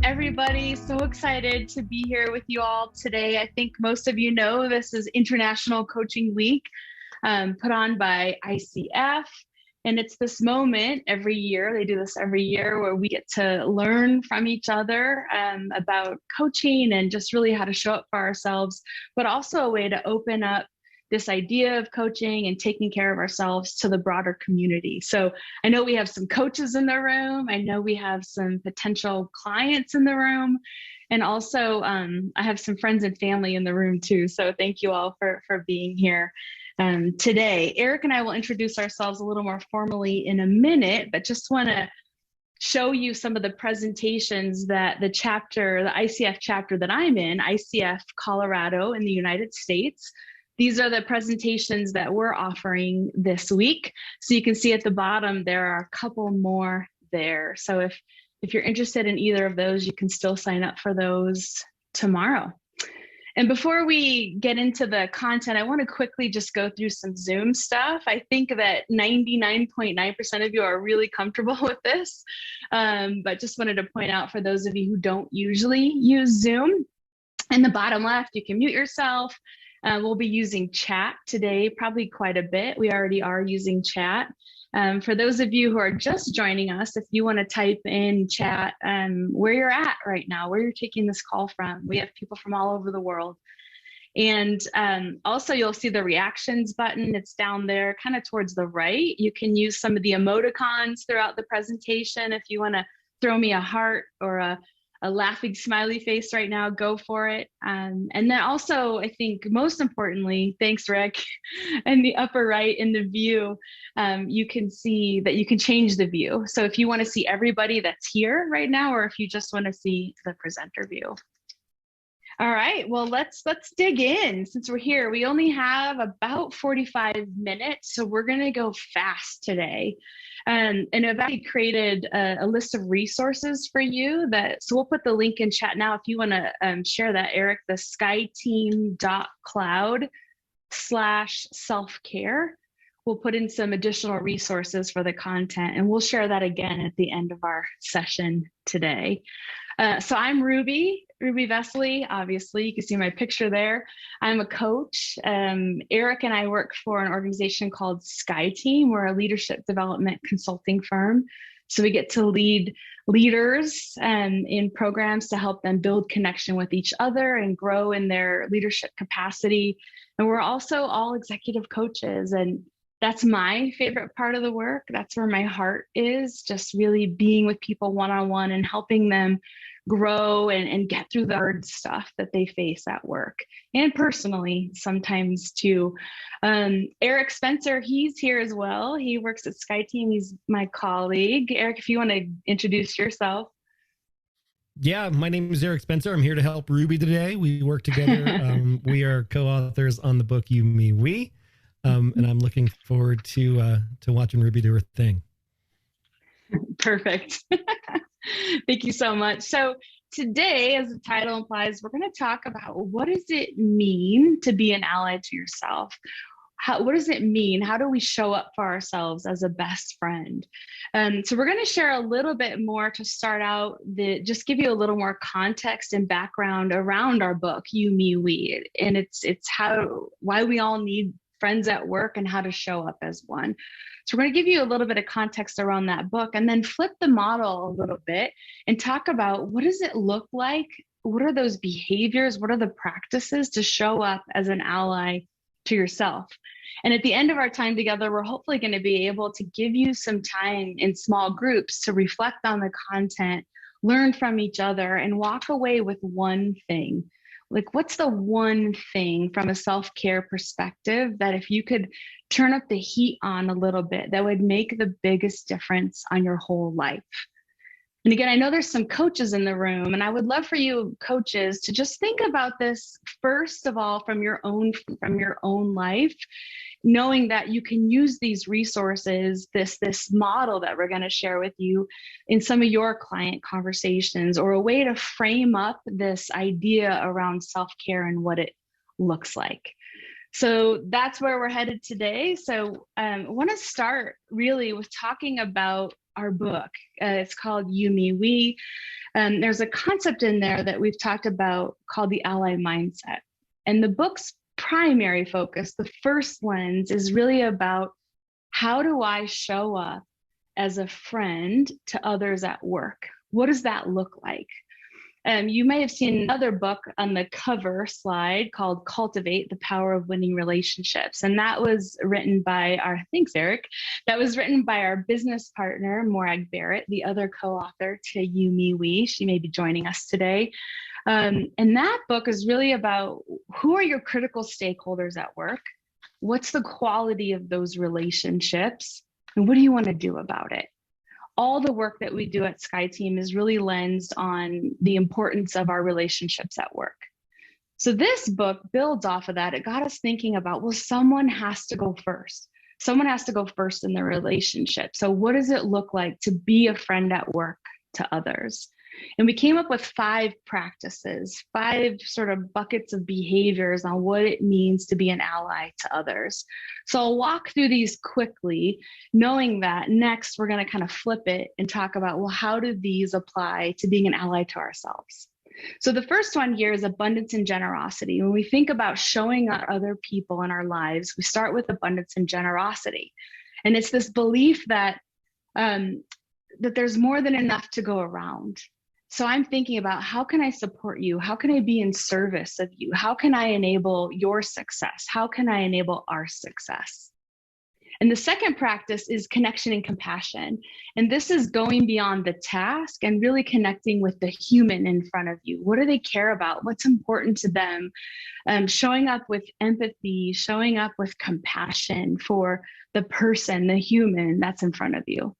everybody. So excited to be here with you all today. I think most of you know this is International Coaching Week, put on by ICF. And it's this moment every year, they do this every year, where we get to learn from each other about coaching and just really how to show up for ourselves, but also a way to open up this idea of coaching and taking care of ourselves to the broader community. So I know we have some coaches in the room. I know we have some potential clients in the room. And also I have some friends and family in the room too. So thank you all for being here today. Eric and I will introduce ourselves a little more formally in a minute, but just want to show you some of the presentations that the ICF chapter that I'm in, ICF Colorado in the United States. These are the presentations that we're offering this week. So you can see at the bottom, there are a couple more there. So if you're interested in either of those, you can still sign up for those tomorrow. And before we get into the content, I want to quickly just go through some Zoom stuff. I think that 99.9% of you are really comfortable with this, but just wanted to point out for those of you who don't usually use Zoom, in the bottom left, you can mute yourself. We'll be using chat today, probably quite a bit. We already are using chat. For those of you who are just joining us, if you want to type in chat where you're at right now, where you're taking this call from, we have people from all over the world. And also you'll see the reactions button. It's down there kind of towards the right. You can use some of the emoticons throughout the presentation. If you want to throw me a heart or a laughing smiley face right now, go for it. And then also, I think most importantly, thanks, Rick, in the upper right in the view, you can see that you can change the view. So if you want to see everybody that's here right now, or if you just want to see the presenter view. All right, well, let's dig in. Since we're here, we only have about 45 minutes, so we're going to go fast today. And I've actually created a list of resources for you so we'll put the link in chat now if you want to share that, Eric, the skyteam.cloud/self-care. We'll put in some additional resources for the content, and we'll share that again at the end of our session today. So I'm Ruby Vesely. Obviously, you can see my picture there. I'm a coach. Eric and I work for an organization called SkyTeam. We're a leadership development consulting firm. So we get to lead leaders in programs to help them build connection with each other and grow in their leadership capacity. And we're also all executive coaches. And that's my favorite part of the work. That's where my heart is, just really being with people one-on-one and helping them grow and get through the hard stuff that they face at work and personally sometimes too. Eric Spencer, he's here as well. He works at SkyTeam. He's my colleague. Eric, if you want to introduce yourself. Yeah, my name is Eric Spencer. I'm here to help Ruby today. We work together. We are co-authors on the book You, Me, We. And I'm looking forward to watching Ruby do her thing. Perfect. Thank you so much. So today, as the title implies, we're going to talk about what does it mean to be an ally to yourself? What does it mean? How do we show up for ourselves as a best friend? So we're going to share a little bit more to start out, just give you a little more context and background around our book, You, Me, We. And it's why we all need friends at work and how to show up as one. So we're going to give you a little bit of context around that book and then flip the model a little bit and talk about what does it look like? What are those behaviors? What are the practices to show up as an ally to yourself? And at the end of our time together, we're hopefully going to be able to give you some time in small groups to reflect on the content, learn from each other, and walk away with one thing. Like, what's the one thing from a self-care perspective that if you could turn up the heat on a little bit, that would make the biggest difference on your whole life? And again, I know there's some coaches in the room, and I would love for you coaches to just think about this, first of all, from your own life, knowing that you can use these resources, this model that we're going to share with you in some of your client conversations, or a way to frame up this idea around self-care and what it looks like. So that's where we're headed today. So I want to start really with talking about our book. It's called You, Me, We. There's a concept in there that we've talked about called the ally mindset. And the book's primary focus, the first lens, is really about how do I show up as a friend to others at work? What does that look like? You may have seen another book on the cover slide called Cultivate the Power of Winning Relationships. And that was written by thanks, Eric. That was written by our business partner, Morag Barrett, the other co-author to You, Me, We. She may be joining us today. And that book is really about who are your critical stakeholders at work? What's the quality of those relationships? And what do you want to do about it? All the work that we do at SkyTeam is really lensed on the importance of our relationships at work. So this book builds off of that. It got us thinking about, well, someone has to go first. Someone has to go first in the relationship. So what does it look like to be a friend at work to others? And we came up with 5 practices, 5 sort of buckets of behaviors on what it means to be an ally to others. So I'll walk through these quickly, knowing that next we're going to kind of flip it and talk about, well, how do these apply to being an ally to ourselves? So the first one here is abundance and generosity. When we think about showing other people in our lives, we start with abundance and generosity. And it's this belief that there's more than enough to go around. So I'm thinking about, how can I support you? How can I be in service of you? How can I enable your success? How can I enable our success? And the second practice is connection and compassion. And this is going beyond the task and really connecting with the human in front of you. What do they care about? What's important to them? Showing up with empathy, showing up with compassion for the person, the human that's in front of you.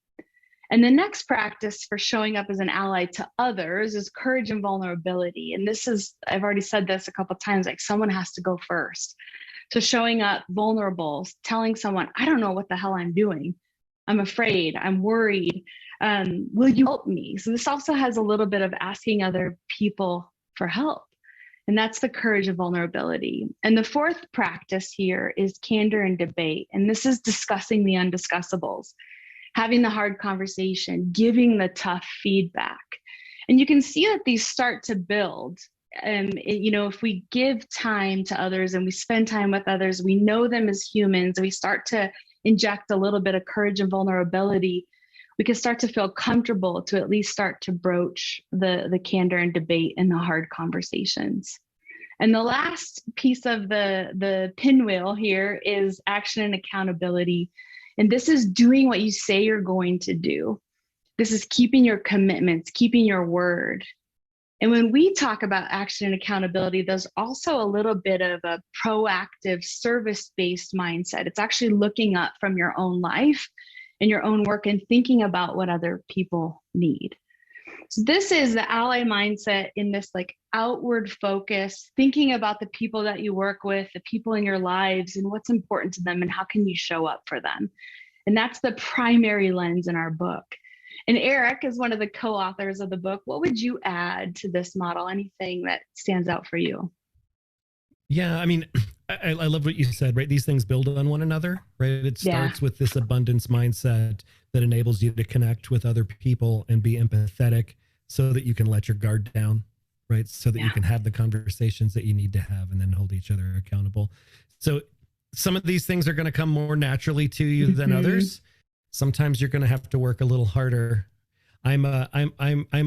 And the next practice for showing up as an ally to others is courage and vulnerability. And this is, I've already said this a couple of times, like someone has to go first. So showing up vulnerable, telling someone, I don't know what the hell I'm doing. I'm afraid, I'm worried. Will you help me? So this also has a little bit of asking other people for help. And that's the courage and vulnerability. And the fourth practice here is candor and debate. And this is discussing the undiscussables, having the hard conversation, giving the tough feedback. And you can see that these start to build. If we give time to others and we spend time with others, we know them as humans, we start to inject a little bit of courage and vulnerability, we can start to feel comfortable to at least start to broach the candor and debate and the hard conversations. And the last piece of the pinwheel here is action and accountability. And this is doing what you say you're going to do. This is keeping your commitments, keeping your word. And when we talk about action and accountability, there's also a little bit of a proactive service-based mindset. It's actually looking up from your own life and your own work and thinking about what other people need. So this is the ally mindset in this like outward focus, thinking about the people that you work with, the people in your lives and what's important to them and how can you show up for them. And that's the primary lens in our book. And Eric is one of the co-authors of the book. What would you add to this model? Anything that stands out for you? Yeah, I mean, I love what you said, right? These things build on one another, right? It starts with this abundance mindset that enables you to connect with other people and be empathetic so that you can let your guard down, right? So that you can have the conversations that you need to have and then hold each other accountable. So some of these things are going to come more naturally to you than others. Sometimes you're going to have to work a little harder. I'm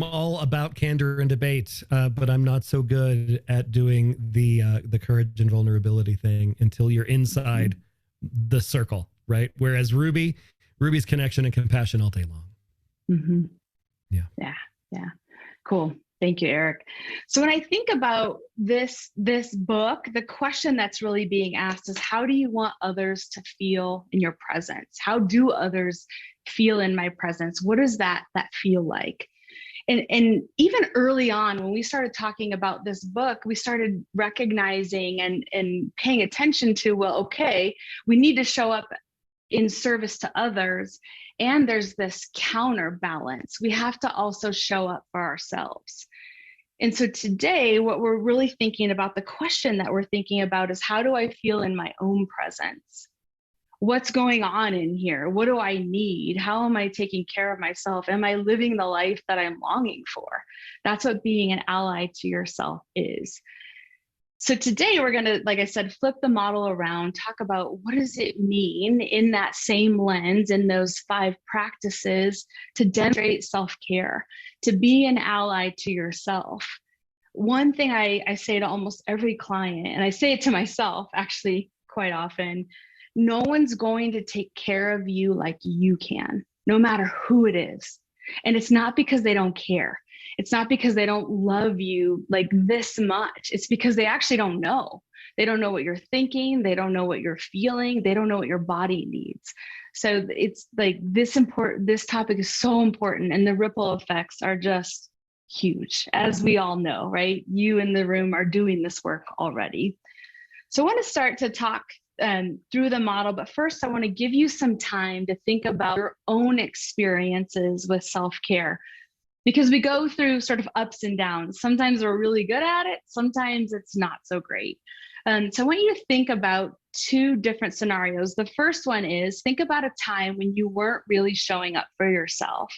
all about candor and debate, but I'm not so good at doing the courage and vulnerability thing until you're inside the circle, right? Whereas Ruby's connection and compassion all day long. Yeah. Cool. Thank you, Eric. So when I think about this book, the question that's really being asked is, how do you want others to feel in your presence? How do others feel in my presence? What does that feel like? And even early on, when we started talking about this book, we started recognizing and paying attention to, well, okay, we need to show up in service to others. And there's this counterbalance. We have to also show up for ourselves. And so today, what we're really thinking about, the question that we're thinking about is, how do I feel in my own presence? what's going on in here? What do I need? How am I taking care of myself? Am I living the life that I'm longing for? That's what being an ally to yourself is. So today we're going to, like I said, flip the model around, talk about what does it mean in that same lens, in those 5 practices to demonstrate self-care, to be an ally to yourself. One thing I say to almost every client, and I say it to myself actually quite often, no one's going to take care of you like you can, no matter who it is. And it's not because they don't care. It's not because they don't love you like this much. It's because they actually don't know. They don't know what you're thinking. They don't know what you're feeling. They don't know what your body needs. So it's like this topic is so important, and the ripple effects are just huge, as we all know, right? You in the room are doing this work already. So I want to start to talk through the model, but first I want to give you some time to think about your own experiences with self-care, because we go through sort of ups and downs. Sometimes we're really good at it. Sometimes it's not so great. So I want you to think about 2 different scenarios. The first one is, think about a time when you weren't really showing up for yourself.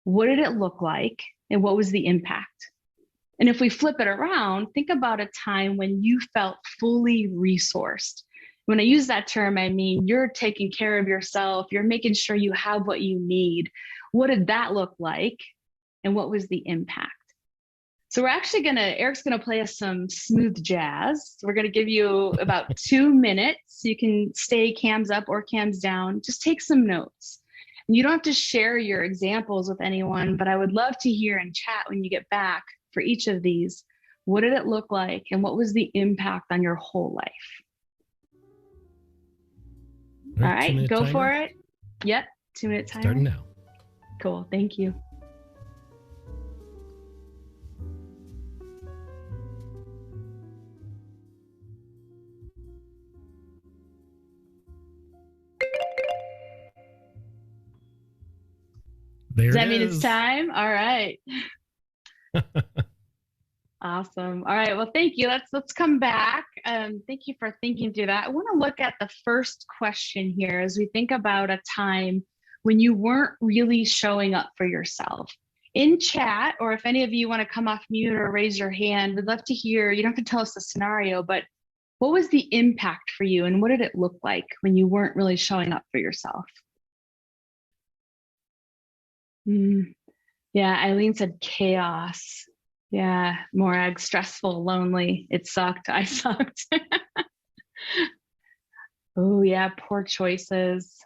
What did it look like? And what was the impact? And if we flip it around, think about a time when you felt fully resourced. When I use that term, I mean, you're taking care of yourself. You're making sure you have what you need. What did that look like? And what was the impact? So we're actually Eric's going to play us some smooth jazz. We're going to give you about 2 minutes. You can stay cams up or cams down. Just take some notes. And you don't have to share your examples with anyone, but I would love to hear in chat when you get back for each of these. What did it look like? And what was the impact on your whole life? All right, go for it. Yep, 2-minute timer. Starting now. Cool, thank you. Does that mean it's time? All right. Awesome. All right. Well, thank you. Let's come back. Thank you for thinking through that. I want to look at the first question here as we think about a time when you weren't really showing up for yourself. In chat, or if any of you want to come off mute or raise your hand, we'd love to hear. You don't have to tell us the scenario, but what was the impact for you, and what did it look like when you weren't really showing up for yourself? Yeah, Eileen said chaos. Yeah, Morag, stressful, lonely. It sucked. I sucked. Oh, yeah, poor choices.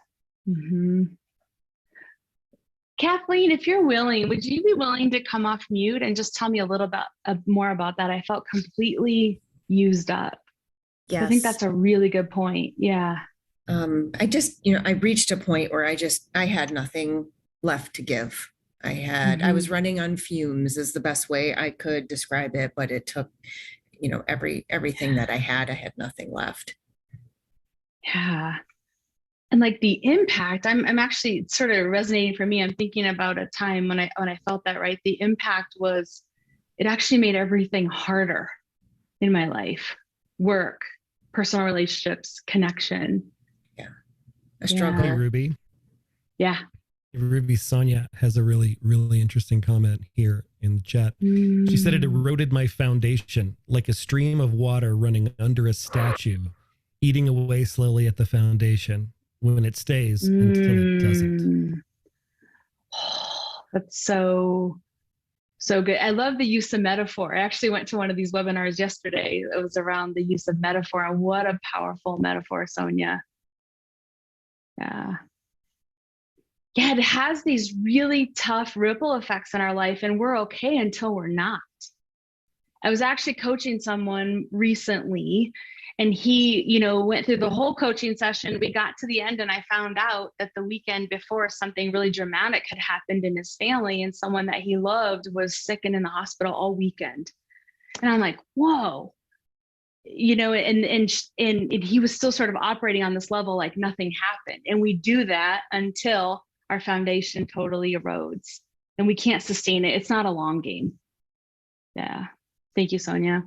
Kathleen, if you're willing, would you be willing to come off mute and just tell me a little more about that? I felt completely used up. Yes. I think that's a really good point. Yeah. I reached a point where I had nothing left to give. I was running on fumes is the best way I could describe it, but it took, everything that I had nothing left. Yeah. And like the impact, I'm actually sort of resonating for me. I'm thinking about a time when I felt that, right? The impact was, it actually made everything harder in my life. Work, personal relationships, connection. Yeah. A struggle. Hey, Ruby. Yeah. Ruby, Sonia has a really, really interesting comment here in the chat. She said it eroded my foundation like a stream of water running under a statue, eating away slowly at the foundation when it stays until it doesn't. That's so good. I love the use of metaphor. I actually went to one of these webinars yesterday. It was around the use of metaphor, and what a powerful metaphor, Sonia. Yeah. Yeah, it has these really tough ripple effects in our life, and we're okay until we're not. I was actually coaching someone recently, and he, went through the whole coaching session. We got to the end, and I found out that the weekend before, something really dramatic had happened in his family, and someone that he loved was sick and in the hospital all weekend. And I'm like, whoa. And he was still sort of operating on this level like nothing happened. And we do that until our foundation totally erodes and we can't sustain it. It's not a long game. Yeah. Thank you, Sonia.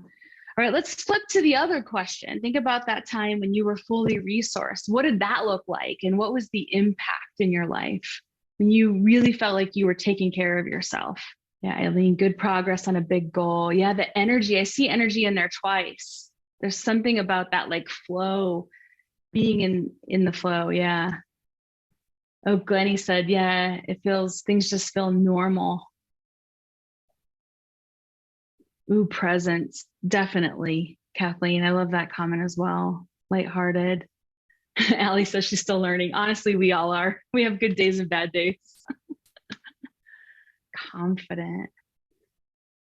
All All right, let's flip to the other question. Think about that time when you were fully resourced. What did that look like? And what was the impact in your life when you really felt like you were taking care of yourself? Yeah, Eileen, good progress on a big goal. Yeah, the energy. I see energy in there twice. There's something about that like flow, being in the flow. Yeah. Oh, Glennie said, yeah, things just feel normal. Ooh, presence. Definitely. Kathleen, I love that comment as well. Lighthearted. Allie says she's still learning. Honestly, we all are. We have good days and bad days. Confident.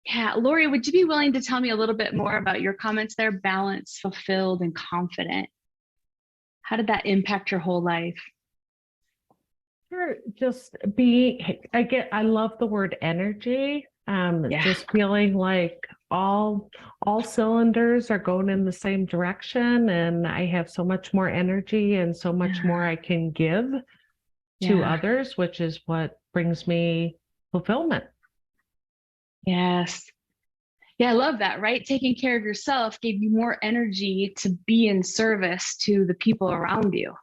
Yeah, Lori, would you be willing to tell me a little bit more about your comments there? Balanced, fulfilled, and confident. How did that impact your whole life? Sure. I love the word energy. Yeah. Just feeling like all cylinders are going in the same direction, and I have so much more energy and so much more I can give to others, which is what brings me fulfillment. Yes. Yeah, I love that, right? Taking care of yourself gave you more energy to be in service to the people around you.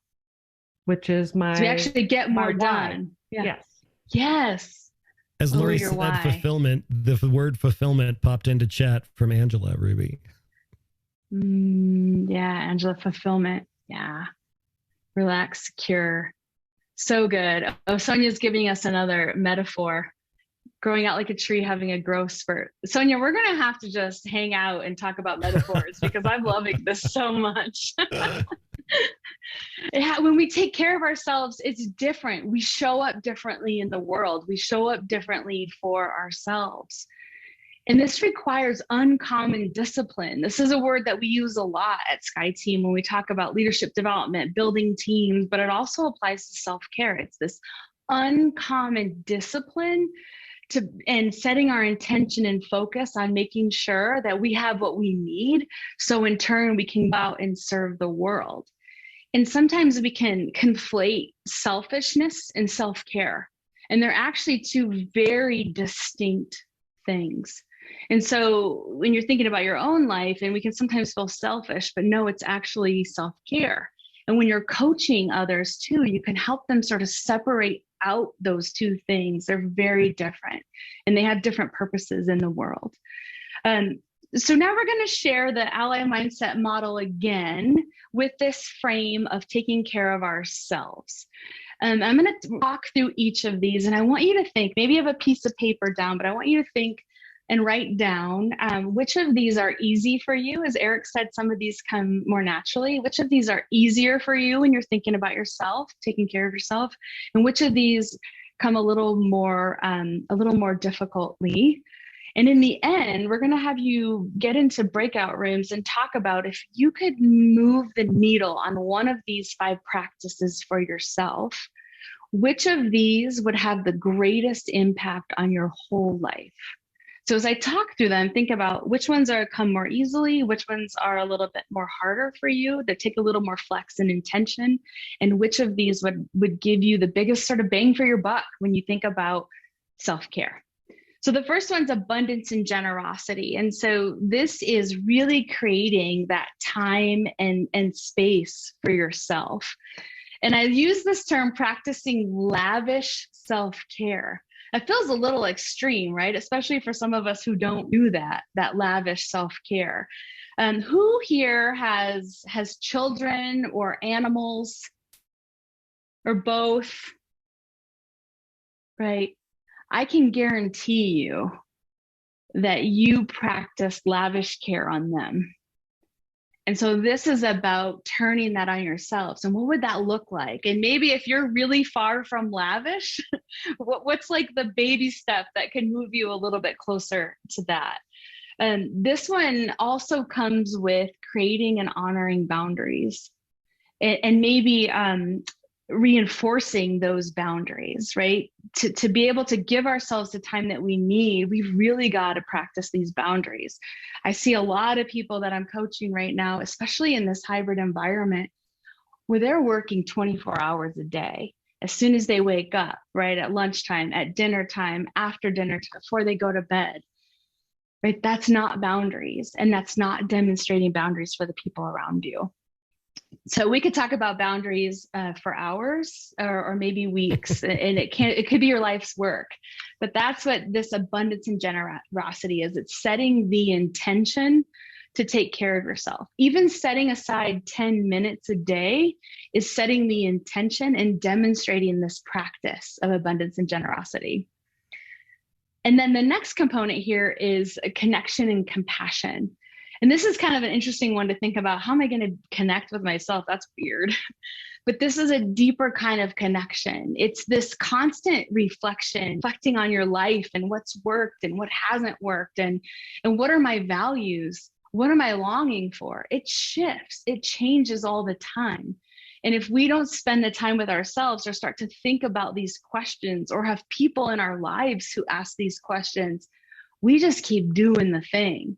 Which is so we actually get more done. Yeah. Yes. Yes. As Lori said, why. fulfillment, the word fulfillment popped into chat from Angela, Ruby. Yeah, Angela, fulfillment. Yeah. Relax, secure. So good. Oh, Sonia's giving us another metaphor. Growing out like a tree, having a growth spurt. Sonia, we're going to have to just hang out and talk about metaphors because I'm loving this so much. When we take care of ourselves, it's different. We show up differently in the world. We show up differently for ourselves. And this requires uncommon discipline. This is a word that we use a lot at Sky Team when we talk about leadership development, building teams, but it also applies to self-care. It's this uncommon discipline and setting our intention and focus on making sure that we have what we need. So in turn, we can go out and serve the world. And sometimes we can conflate selfishness and self-care. And they're actually two very distinct things. And so when you're thinking about your own life, and we can sometimes feel selfish, but no, it's actually self-care. And when you're coaching others too, you can help them sort of separate out those two things. They're very different and they have different purposes in the world. So now we're going to share the ally mindset model again with this frame of taking care of ourselves. I'm going to walk through each of these, and I want you to think, maybe you have a piece of paper down, but I want you to think and write down which of these are easy for you. As Eric said, some of these come more naturally. Which of these are easier for you when you're thinking about yourself, taking care of yourself, and which of these come a little more difficultly. And in the end, we're going to have you get into breakout rooms and talk about if you could move the needle on one of these 5 practices for yourself, which of these would have the greatest impact on your whole life. So as I talk through them, think about which ones come more easily, which ones are a little bit more harder for you, that take a little more flex and intention, and which of these would give you the biggest sort of bang for your buck when you think about self-care. So the first one's abundance and generosity. And so this is really creating that time and space for yourself. And I use this term, practicing lavish self-care. It feels a little extreme, right? Especially for some of us who don't do that lavish self-care. Who here has children or animals or both? Right? I can guarantee you that you practice lavish care on them. And so this is about turning that on yourselves. And what would that look like? And maybe if you're really far from lavish, what's like the baby step that can move you a little bit closer to that? This one also comes with creating and honoring boundaries and maybe reinforcing those boundaries, right? To be able to give ourselves the time that we need, we've really got to practice these boundaries. I see a lot of people that I'm coaching right now, especially in this hybrid environment, where they're working 24 hours a day. As soon as they wake up, right? At lunchtime, at dinner time, after dinner time, before they go to bed. right? That's not boundaries, and that's not demonstrating boundaries for the people around you. So we could talk about boundaries for hours or maybe weeks, and it could be your life's work. But that's what this abundance and generosity is. It's setting the intention to take care of yourself. Even setting aside 10 minutes a day is setting the intention and demonstrating this practice of abundance and generosity. And then the next component here is a connection and compassion. And this is kind of an interesting one to think about. How am I going to connect with myself? That's weird. But this is a deeper kind of connection. It's this constant reflecting on your life and what's worked and what hasn't worked, and what are my values? What am I longing for? It shifts. It changes all the time. And if we don't spend the time with ourselves or start to think about these questions or have people in our lives who ask these questions, we just keep doing the thing.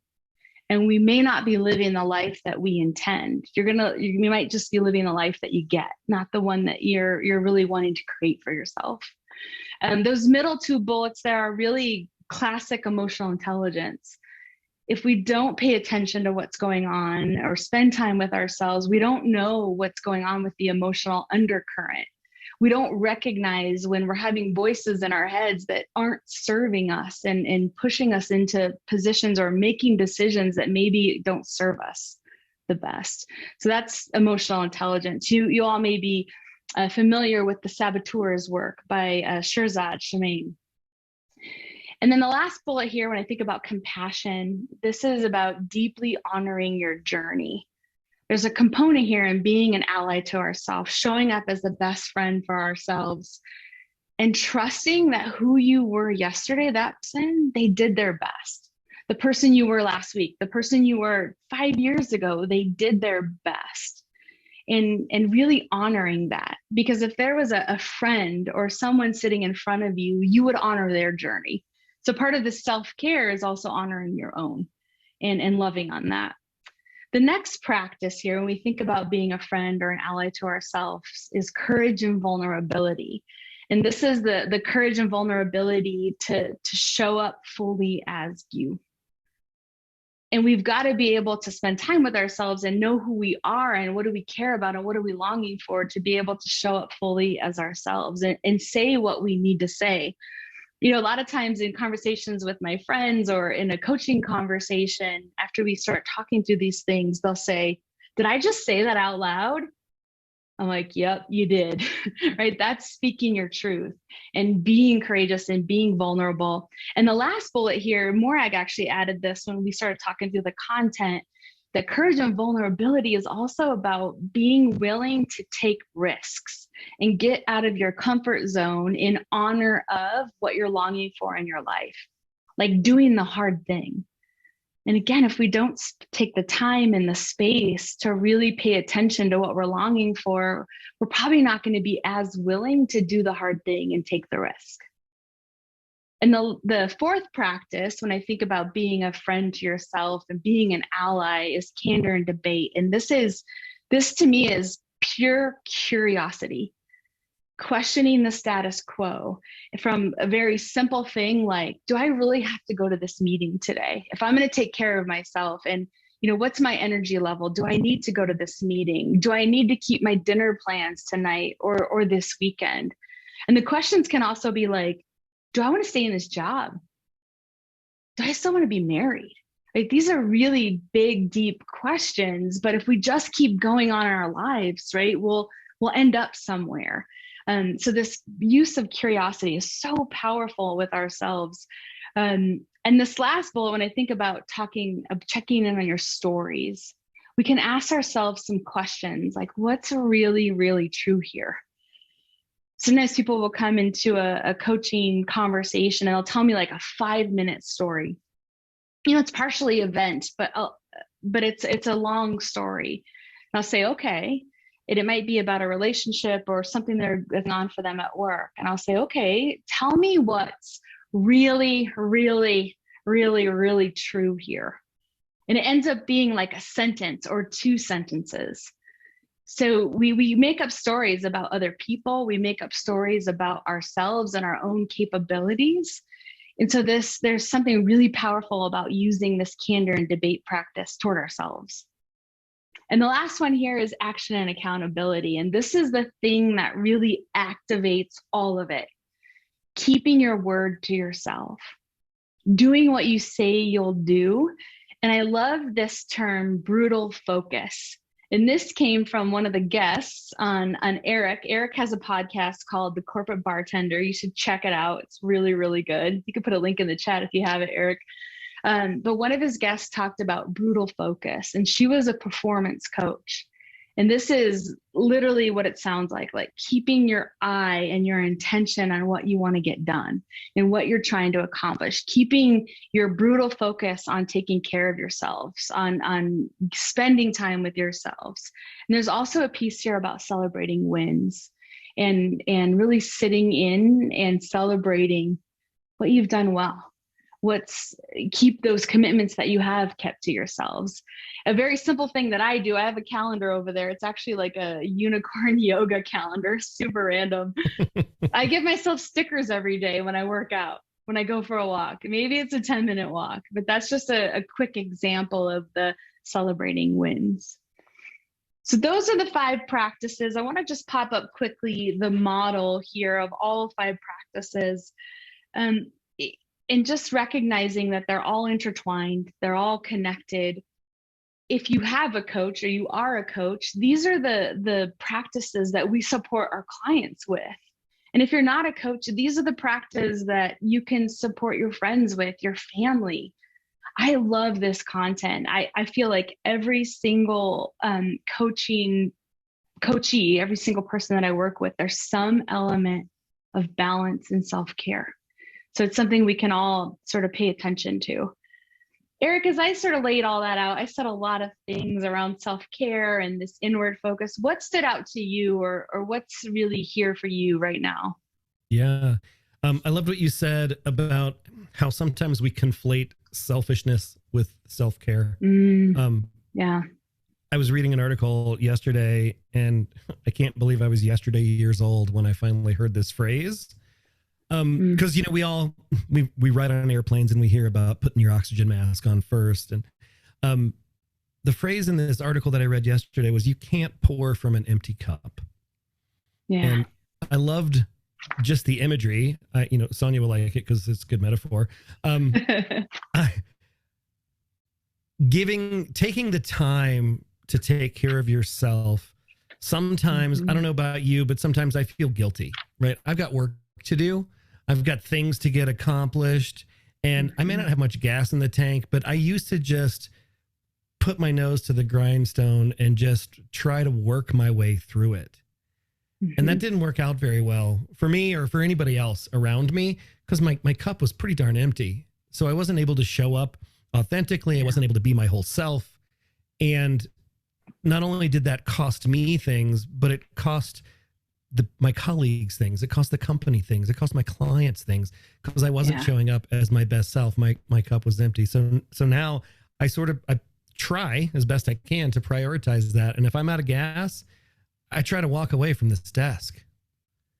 And we may not be living the life that we intend. You might just be living the life that you get, not the one that you're really wanting to create for yourself. Those middle two bullets there are really classic emotional intelligence. If we don't pay attention to what's going on or spend time with ourselves, we don't know what's going on with the emotional undercurrent. We don't recognize when we're having voices in our heads that aren't serving us and pushing us into positions or making decisions that maybe don't serve us the best. So that's emotional intelligence. You all may be familiar with the Saboteur's work by Shirzad Chamine. And then the last bullet here, when I think about compassion, this is about deeply honoring your journey. There's a component here in being an ally to ourselves, showing up as the best friend for ourselves, and trusting that who you were yesterday, that person, they did their best. The person you were last week, the person you were 5 years ago, they did their best. And really honoring that. Because if there was a friend or someone sitting in front of you, you would honor their journey. So part of the self-care is also honoring your own and loving on that. The next practice here, when we think about being a friend or an ally to ourselves, is courage and vulnerability. And this is the courage and vulnerability to show up fully as you. And we've got to be able to spend time with ourselves and know who we are and what do we care about and what are we longing for, to be able to show up fully as ourselves and say what we need to say. You know, a lot of times in conversations with my friends or in a coaching conversation, after we start talking through these things, they'll say, "Did I just say that out loud?" I'm like, "Yep, you did." Right? That's speaking your truth and being courageous and being vulnerable. And the last bullet here, Morag actually added this when we started talking through the content, that courage and vulnerability is also about being willing to take risks and get out of your comfort zone in honor of what you're longing for in your life, like doing the hard thing. And again, if we don't take the time and the space to really pay attention to what we're longing for, we're probably not going to be as willing to do the hard thing and take the risk. And the fourth practice, when I think about being a friend to yourself and being an ally, is candor and debate. And this to me is pure curiosity, questioning the status quo, from a very simple thing like, do I really have to go to this meeting today? If I'm going to take care of myself, and what's my energy level? Do I need to go to this meeting? Do I need to keep my dinner plans tonight or this weekend? And the questions can also be like, do I want to stay in this job? Do I still want to be married? Like, these are really big, deep questions, but if we just keep going on in our lives, right, we'll end up somewhere. So this use of curiosity is so powerful with ourselves. And this last bullet, when I think about checking in on your stories, we can ask ourselves some questions like, what's really, really true here? Sometimes people will come into a coaching conversation and they'll tell me like a 5-minute story. It's partially event, but it's a long story. And I'll say, okay, it might be about a relationship or something that's going on for them at work. And I'll say, okay, tell me what's really, really, really, really true here. And it ends up being like a sentence or 2 sentences. So we make up stories about other people. We make up stories about ourselves and our own capabilities. And so there's something really powerful about using this candor and debate practice toward ourselves. And the last one here is action and accountability. And this is the thing that really activates all of it. Keeping your word to yourself, doing what you say you'll do. And I love this term, brutal focus. And this came from one of the guests on Eric. Eric has a podcast called The Corporate Bartender. You should check it out. It's really, really good. You can put a link in the chat if you have it, Eric. But one of his guests talked about brutal focus, and she was a performance coach. And this is literally what it sounds like keeping your eye and your intention on what you want to get done and what you're trying to accomplish, keeping your brutal focus on taking care of yourselves, on spending time with yourselves. And there's also a piece here about celebrating wins and really sitting in and celebrating what you've done well. Keep those commitments that you have kept to yourselves. A very simple thing that I do, I have a calendar over there. It's actually like a unicorn yoga calendar, super random. I give myself stickers every day when I work out, when I go for a walk. Maybe it's a 10-minute walk, but that's just a quick example of the celebrating wins. So those are the 5 practices. I want to just pop up quickly the model here of all 5 practices. And just recognizing that they're all intertwined, they're all connected. If you have a coach or you are a coach, these are the practices that we support our clients with. And if you're not a coach, these are the practices that you can support your friends with, your family. I love this content. I feel like every single coachee, every single person that I work with, there's some element of balance and self-care. So it's something we can all sort of pay attention to. Eric, as I sort of laid all that out, I said a lot of things around self-care and this inward focus. What stood out to you or what's really here for you right now? Yeah. I loved what you said about how sometimes we conflate selfishness with self-care. Yeah. I was reading an article yesterday, and I can't believe I was yesterday years old when I finally heard this phrase. Because, we ride on airplanes and we hear about putting your oxygen mask on first. And the phrase in this article that I read yesterday was, you can't pour from an empty cup. Yeah. And I loved just the imagery. Sonia will like it because it's a good metaphor. Taking the time to take care of yourself. Sometimes, I don't know about you, but sometimes I feel guilty, right? I've got work to do. I've got things to get accomplished, and I may not have much gas in the tank, but I used to just put my nose to the grindstone and just try to work my way through it. And that didn't work out very well for me or for anybody else around me, because my cup was pretty darn empty. So I wasn't able to show up authentically. I wasn't able to be my whole self. And not only did that cost me things, but it cost my colleagues things. It cost the company things. It cost my clients things, because I wasn't showing up as my best self. My cup was empty. So now I try as best I can to prioritize that. And if I'm out of gas, I try to walk away from this desk.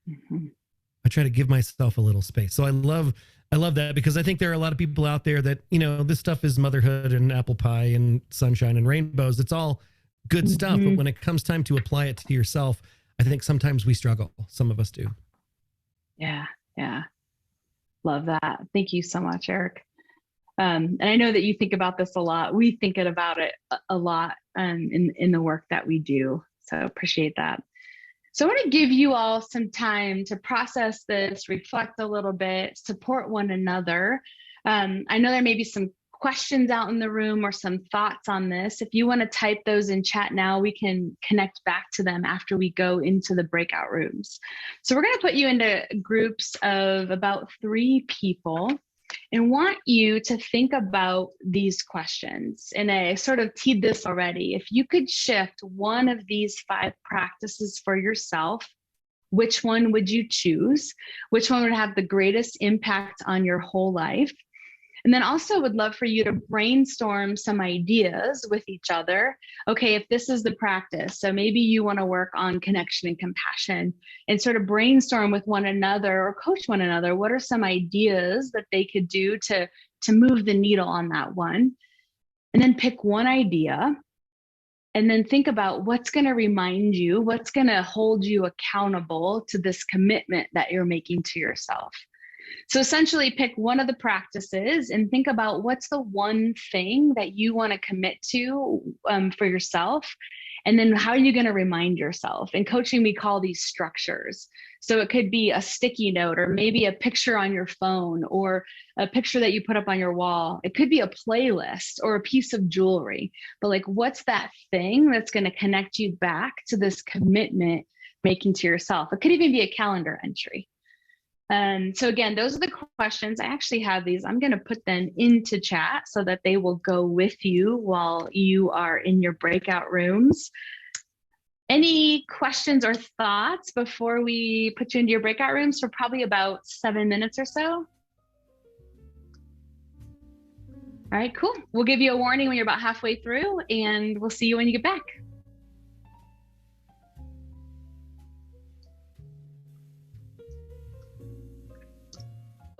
I try to give myself a little space. So I love that, because I think there are a lot of people out there that, this stuff is motherhood and apple pie and sunshine and rainbows. It's all good stuff. But when it comes time to apply it to yourself, I think sometimes we struggle. Some of us do. Yeah. Love that. Thank you so much, Eric. And I know that you think about this a lot. We think about it a lot in the work that we do. So appreciate that. So I want to give you all some time to process this, reflect a little bit, support one another. I know there may be some questions out in the room or some thoughts on this. If you want to type those in chat now, we can connect back to them after we go into the breakout rooms. So we're going to put you into groups of about 3 people and want you to think about these questions. And I sort of teed this already. If you could shift one of these 5 practices for yourself, which one would you choose? Which one would have the greatest impact on your whole life? And then also would love for you to brainstorm some ideas with each other. Okay, if this is the practice, so maybe you want to work on connection and compassion and sort of brainstorm with one another or coach one another. What are some ideas that they could do to move the needle on that one? And then pick one idea and then think about what's going to remind you, what's going to hold you accountable to this commitment that you're making to yourself. So essentially pick one of the practices and think about what's the one thing that you want to commit to for yourself. And then how are you going to remind yourself? In coaching, we call these structures. So it could be a sticky note or maybe a picture on your phone or a picture that you put up on your wall. It could be a playlist or a piece of jewelry. But like, what's that thing that's going to connect you back to this commitment making to yourself? It could even be a calendar entry. So again, those are the questions. I actually have these. I'm going to put them into chat so that they will go with you while you are in your breakout rooms. Any questions or thoughts before we put you into your breakout rooms for probably about 7 minutes or so? All right, cool. We'll give you a warning when you're about halfway through, and we'll see you when you get back.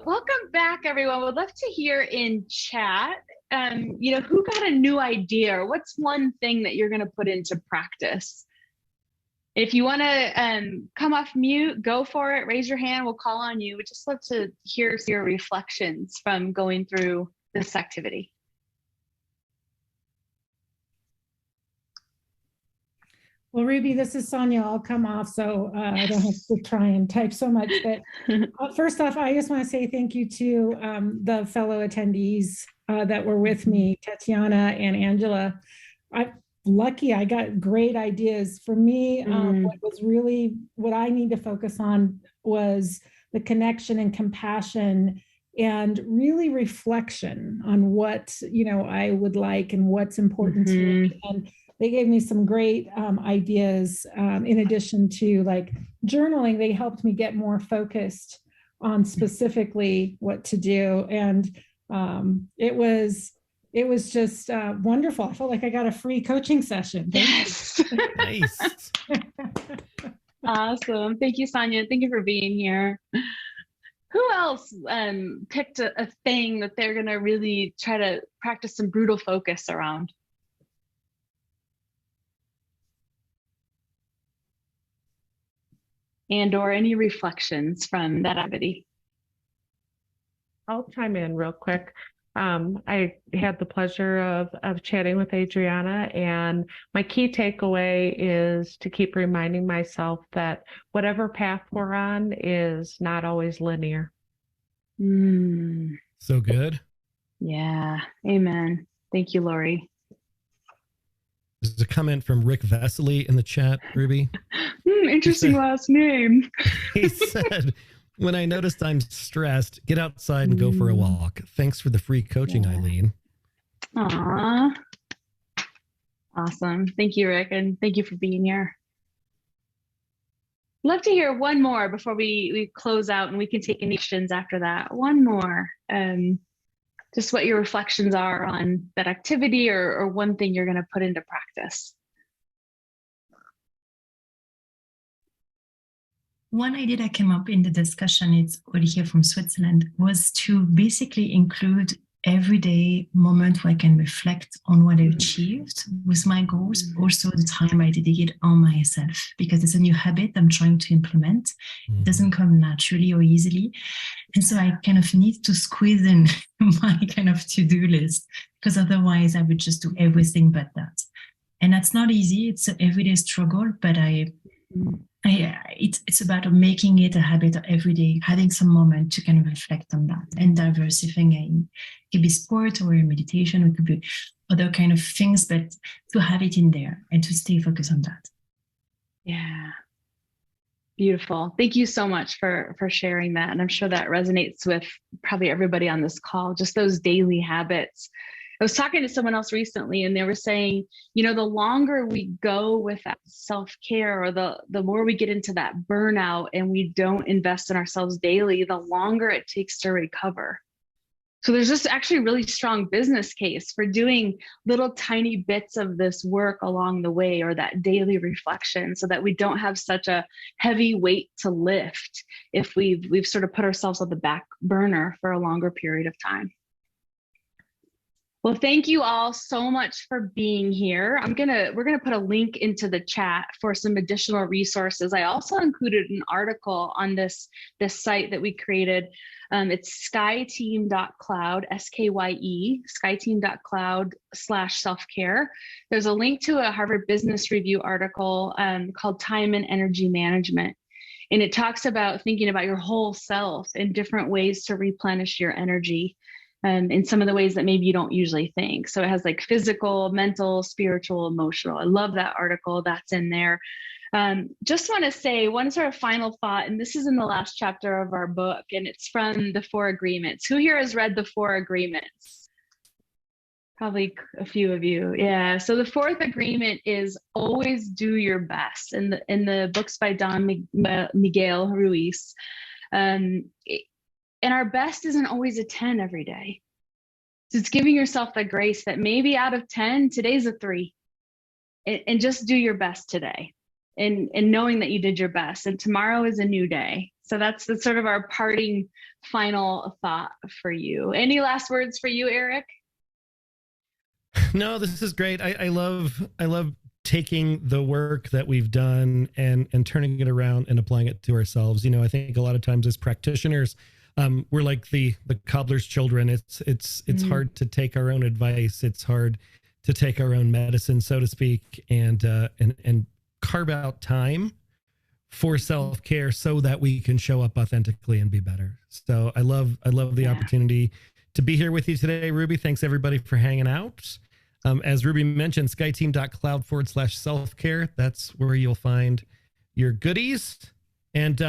Welcome back, everyone. We'd love to hear in chat, who got a new idea or what's one thing that you're going to put into practice? If you want to come off mute, go for it. Raise your hand. We'll call on you. We'd just love to hear your reflections from going through this activity. Well, Ruby, this is Sonia. I'll come off so I don't have to try and type so much. But first off, I just want to say thank you to the fellow attendees that were with me, Tatiana and Angela. I'm lucky I got great ideas. For me, what I need to focus on was the connection and compassion and really reflection on what, I would like and what's important to me. And they gave me some great ideas in addition to like journaling. They helped me get more focused on specifically what to do. And it was just wonderful. I felt like I got a free coaching session. Yes. Nice. Awesome. Thank you, Sonia. Thank you for being here. Who else picked a thing that they're going to really try to practice some brutal focus around? And or any reflections from that activity? I'll chime in real quick. I had the pleasure of chatting with Adriana, and my key takeaway is to keep reminding myself that whatever path we're on is not always linear. So good. Yeah. Amen. Thank you, Lori. There's a comment from Rick Vesely in the chat, Ruby. Interesting last name. He said, when I noticed I'm stressed, get outside and go for a walk. Thanks for the free coaching, Eileen. Aw. Awesome. Thank you, Rick. And thank you for being here. Love to hear one more before we close out, and we can take any questions after that. One more. Just what your reflections are on that activity or one thing you're going to put into practice. One idea that came up in the discussion, it's Oli here from Switzerland, was to basically include everyday moment where I can reflect on what I achieved with my goals, also the time I dedicate on myself, because it's a new habit I'm trying to implement. It doesn't come naturally or easily. And so I kind of need to squeeze in my kind of to-do list, because otherwise I would just do everything but that. And that's not easy. It's an everyday struggle, but it's about making it a habit every day, having some moment to kind of reflect on that and diversifying. It could be sport or meditation, or it could be other kind of things, but to have it in there and to stay focused on that. Yeah. Beautiful. Thank you so much for sharing that. And I'm sure that resonates with probably everybody on this call, just those daily habits. I was talking to someone else recently, and they were saying, the longer we go with that self-care, or the more we get into that burnout and we don't invest in ourselves daily, the longer it takes to recover. So there's just actually a really strong business case for doing little tiny bits of this work along the way, or that daily reflection, so that we don't have such a heavy weight to lift if we've sort of put ourselves on the back burner for a longer period of time. Well, thank you all so much for being here. We're gonna put a link into the chat for some additional resources. I also included an article on this site that we created. It's skyeteam.cloud, S-K-Y-E, skyeteam.cloud/self-care. There's a link to a Harvard Business Review article called Time and Energy Management. And it talks about thinking about your whole self and different ways to replenish your energy. In some of the ways that maybe you don't usually think. So it has like physical, mental, spiritual, emotional. I love that article. That's in there. Just want to say one sort of final thought, and this is in the last chapter of our book, and it's from the 4 Agreements. Who here has read the 4 Agreements? Probably a few of you. Yeah. So the 4th agreement is always do your best. In the books by Don Miguel Ruiz. And our best isn't always a 10 every day. So it's giving yourself the grace that maybe out of 10, today's a 3. And just do your best today. And knowing that you did your best. And tomorrow is a new day. So that's sort of our parting final thought for you. Any last words for you, Eric? No, this is great. I love taking the work that we've done and turning it around and applying it to ourselves. You know, I think a lot of times as practitioners, we're like the cobbler's children. It's hard to take our own advice. It's hard to take our own medicine, so to speak, and carve out time for self-care so that we can show up authentically and be better. So I love the opportunity to be here with you today, Ruby. Thanks everybody for hanging out. As Ruby mentioned, skyeteam.cloud/self-care. That's where you'll find your goodies. And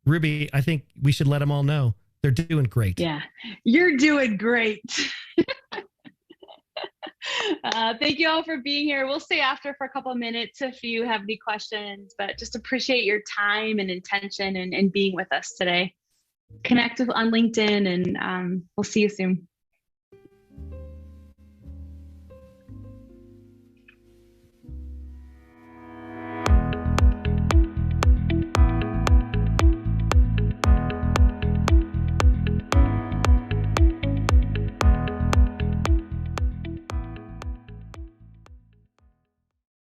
Ruby, I think we should let them all know they're doing great. Yeah, you're doing great. Thank you all for being here. We'll stay after for a couple of minutes if you have any questions, but just appreciate your time and intention and being with us today. Connect on LinkedIn, and we'll see you soon.